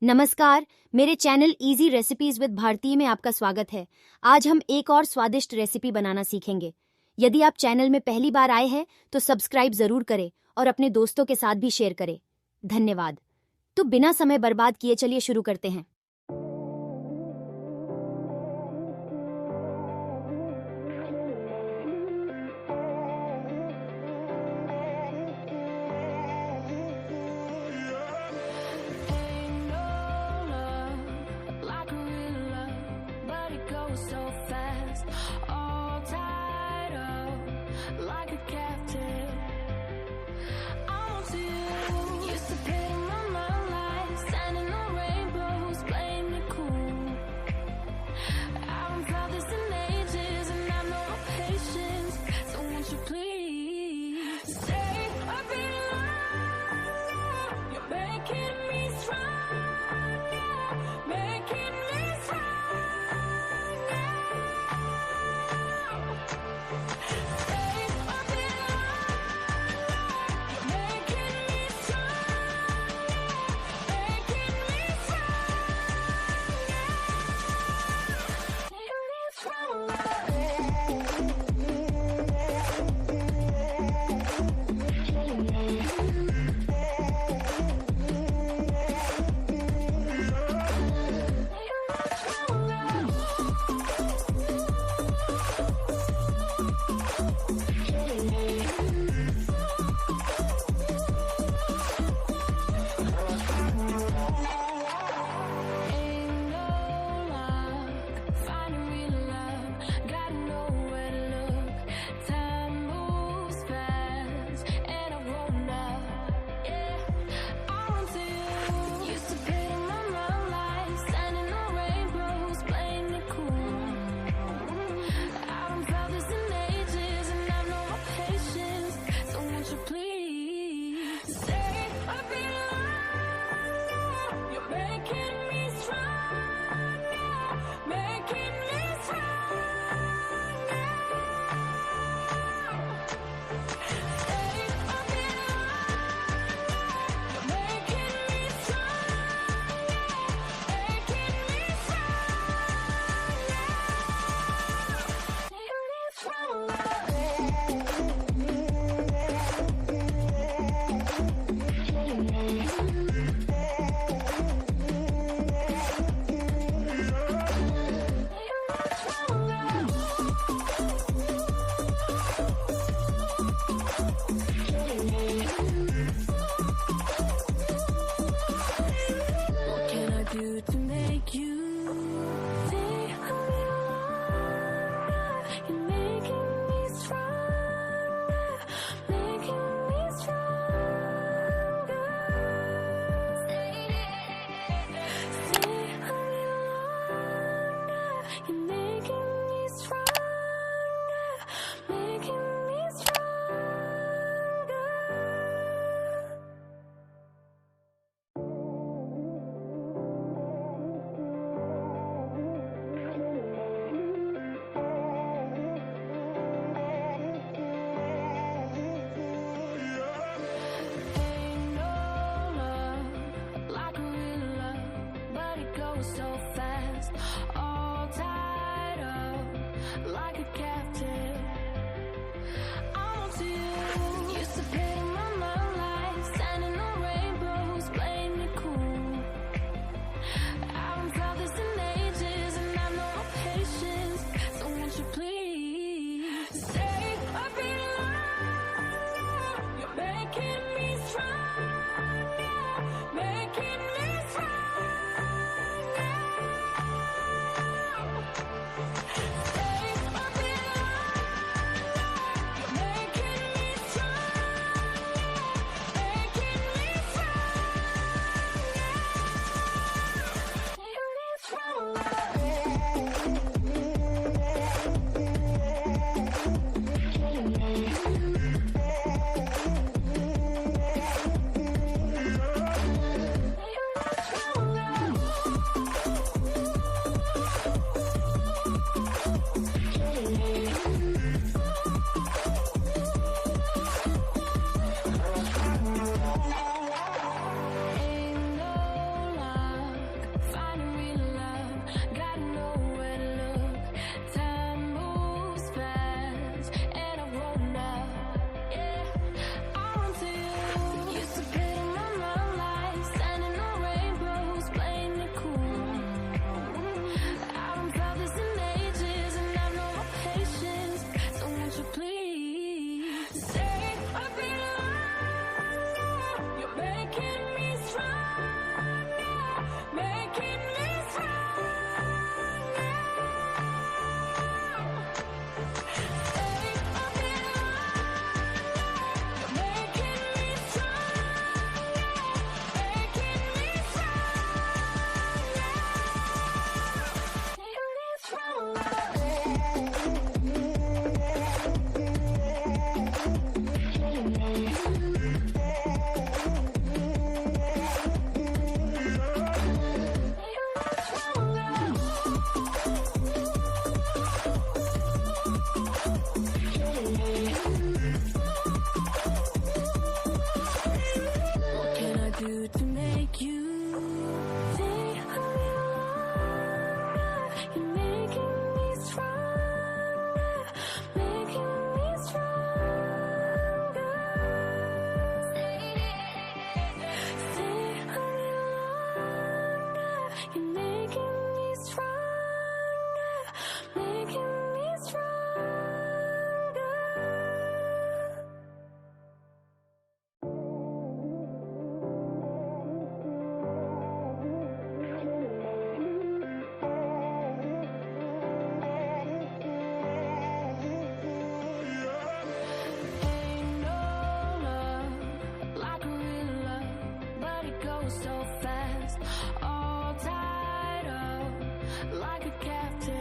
नमस्कार, मेरे channel easy recipes with Bharati में आपका स्वागत है। आज हम एक और स्वादिष्ट रेसिपी बनाना सीखेंगे। यदि आप चैनल में पहली बार आए हैं तो सब्सक्राइब जरूर करें और अपने दोस्तों के साथ भी शेयर करें। धन्यवाद। तो बिना समय बर्बाद किए चलिए शुरू करते हैं। So fast, all tied up like a captive. I'm on to you. Used to pay my mind like standing on rainbows, playing it cool. I haven't felt this in ages, and I know no patience. So won't you please stay a bit longer? You're making me stronger, making me stronger. To make you stay a little longer, you're making me stronger, making me stronger. Stay a little longer, you're making me stronger, making me stronger. So fast, all tied up like a captive. I'm on to you. Used to pay my mind like standing on rainbows, playing it cool. I haven't felt this in ages, and I know no patience. So won't you please stay a bit longer? You're making me stronger, making me stronger. Stay a bit longer. making me stronger. Stay a bit longer. You're making me stronger, making me What can I do to make you stay a little longer? You're making me stronger, making me stronger. Stay a little longer. You're making me stronger, making me stronger. Ain't no love like a real love, but it goes so fast. All tied up like a captive.